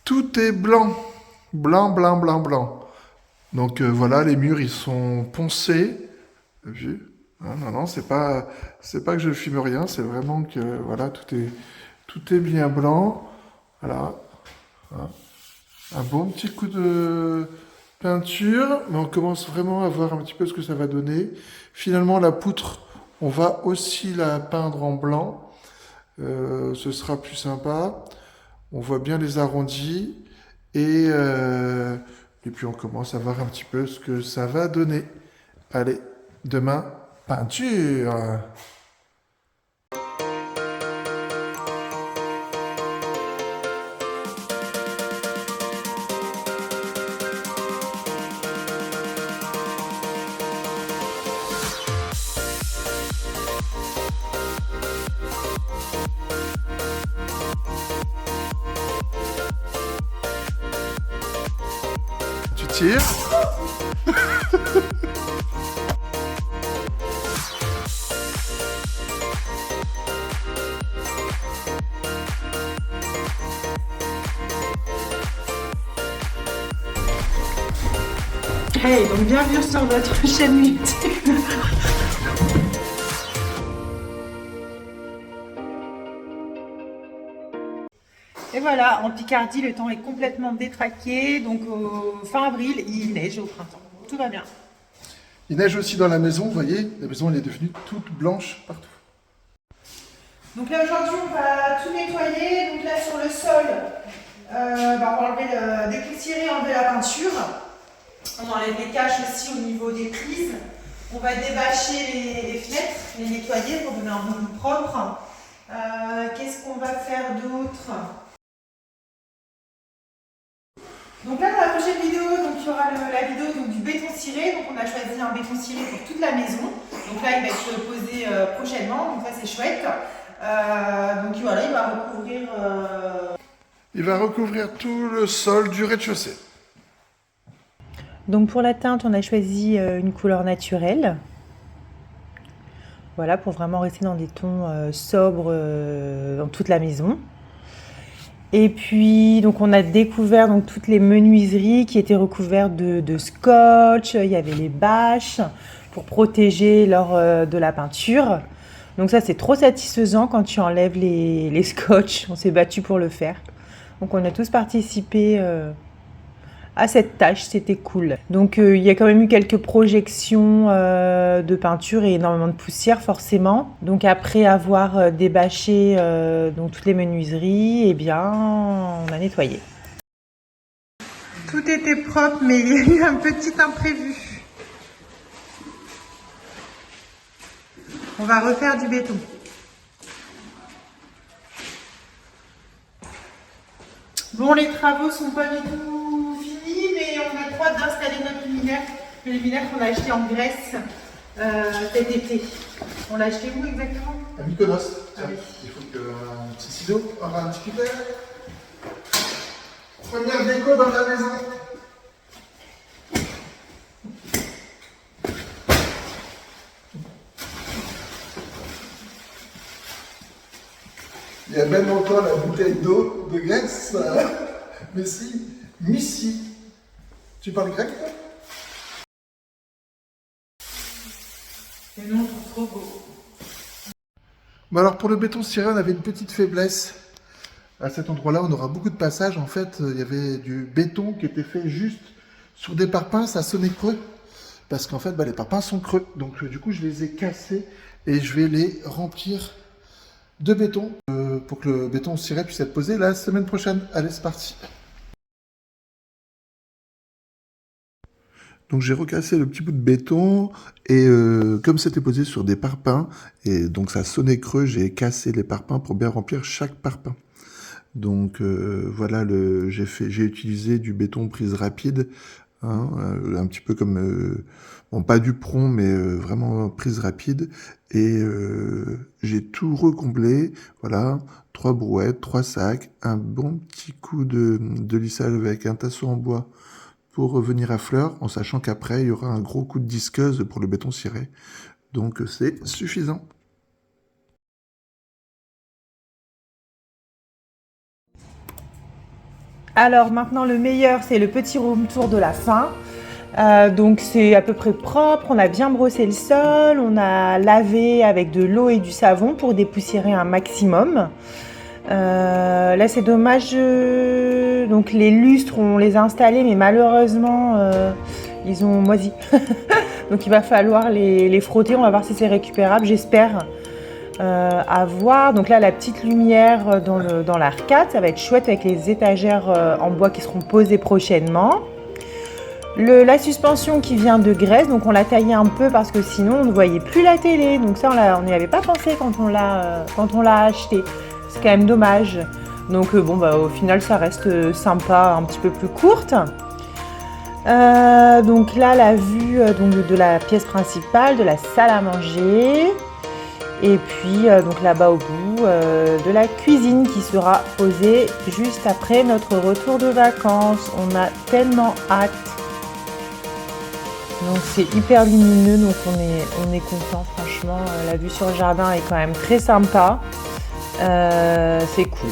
Tout est blanc. Blanc, blanc, blanc, blanc. Donc voilà, les murs ils sont poncés. Vu? Hein, non, non, c'est pas que je filme rien, c'est vraiment que voilà, tout est bien blanc. Voilà, hein. Un bon petit coup de peinture, mais on commence vraiment à voir un petit peu ce que ça va donner. Finalement, la poutre, on va aussi la peindre en blanc. Ce sera plus sympa. On voit bien les arrondis et puis on commence à voir un petit peu ce que ça va donner. Allez, demain, peinture. Tu tires. Hey, donc bienvenue sur notre chaîne YouTube. Et voilà, en Picardie, le temps est complètement détraqué. Donc fin avril, il neige au printemps. Tout va bien. Il neige aussi dans la maison, vous voyez, la maison elle est devenue toute blanche partout. Donc là aujourd'hui, on va tout nettoyer. Donc là sur le sol, on va enlever le dépoussiérer, enlever la peinture. On enlève les caches aussi au niveau des prises. On va débâcher les fenêtres, les nettoyer pour donner un rendu propre. Qu'est-ce qu'on va faire d'autre? Donc là, dans la prochaine vidéo, donc, il y aura la vidéo donc, du béton ciré. Donc on a choisi un béton ciré pour toute la maison. Donc là, il va être posé prochainement. Donc ça, c'est chouette. Donc voilà, il va recouvrir... Il va recouvrir tout le sol du rez-de-chaussée. Donc pour la teinte, on a choisi une couleur naturelle. Voilà, pour vraiment rester dans des tons sobres dans toute la maison. Et puis, donc on a découvert donc, toutes les menuiseries qui étaient recouvertes de scotch. Il y avait les bâches pour protéger lors de la peinture. Donc ça, c'est trop satisfaisant quand tu enlèves les scotch. On s'est battu pour le faire. Donc on a tous participé à cette tâche, c'était cool. Donc il y a quand même eu quelques projections de peinture et énormément de poussière forcément. Donc après avoir débâché donc toutes les menuiseries, eh bien on a nettoyé. Tout était propre, mais il y a eu un petit imprévu. On va refaire du béton. Bon, les travaux sont pas du tout finis, mais on a trop hâte d'installer notre luminaire. Le luminaire qu'on a acheté en Grèce cet été. On l'a acheté où exactement? À Mykonos. Tiens, Oui. il faut qu'un petit ciseau, un petit cutter. Première déco dans la maison. Il y a même encore la bouteille d'eau de Grèce. Mais si, Missy. Tu parles grec toi? Et non, trop beau. Bon alors pour le béton ciré, on avait une petite faiblesse. À cet endroit-là, on aura beaucoup de passages. En fait, il y avait du béton qui était fait juste sur des parpaings, ça sonnait creux. Parce qu'en fait, les parpaings sont creux. Donc du coup, je les ai cassés et je vais les remplir de béton pour que le béton ciré puisse être posé la semaine prochaine. Allez, c'est parti. Donc j'ai recassé le petit bout de béton et comme c'était posé sur des parpaings et donc ça sonnait creux, j'ai cassé les parpaings pour bien remplir chaque parpaing. Donc voilà, j'ai utilisé du béton prise rapide, hein, un petit peu comme, bon pas du plomb, mais vraiment prise rapide. Et j'ai tout recomblé, voilà, 3 brouettes, 3 sacs, un bon petit coup de lissage avec un tasseau en bois pour revenir à fleur, en sachant qu'après il y aura un gros coup de disqueuse pour le béton ciré. Donc c'est suffisant. Alors maintenant, le meilleur, c'est le petit room tour de la fin. Donc c'est à peu près propre, on a bien brossé le sol, on a lavé avec de l'eau et du savon pour dépoussiérer un maximum. Là c'est dommage, donc les lustres on les a installés mais malheureusement ils ont moisi. Donc il va falloir les frotter, on va voir si c'est récupérable, j'espère. À voir. Donc là la petite lumière dans l'arcade, ça va être chouette avec les étagères en bois qui seront posées prochainement. La suspension qui vient de Grèce, donc on l'a taillée un peu parce que sinon on ne voyait plus la télé. Donc ça on n'y avait pas pensé quand on l'a acheté. C'est quand même dommage. Donc au final ça reste sympa, un petit peu plus courte. Donc là la vue donc de la pièce principale, de la salle à manger. Et puis donc là-bas au bout de la cuisine qui sera posée juste après notre retour de vacances. On a tellement hâte. Donc c'est hyper lumineux, donc on est content franchement. La vue sur le jardin est quand même très sympa. C'est cool.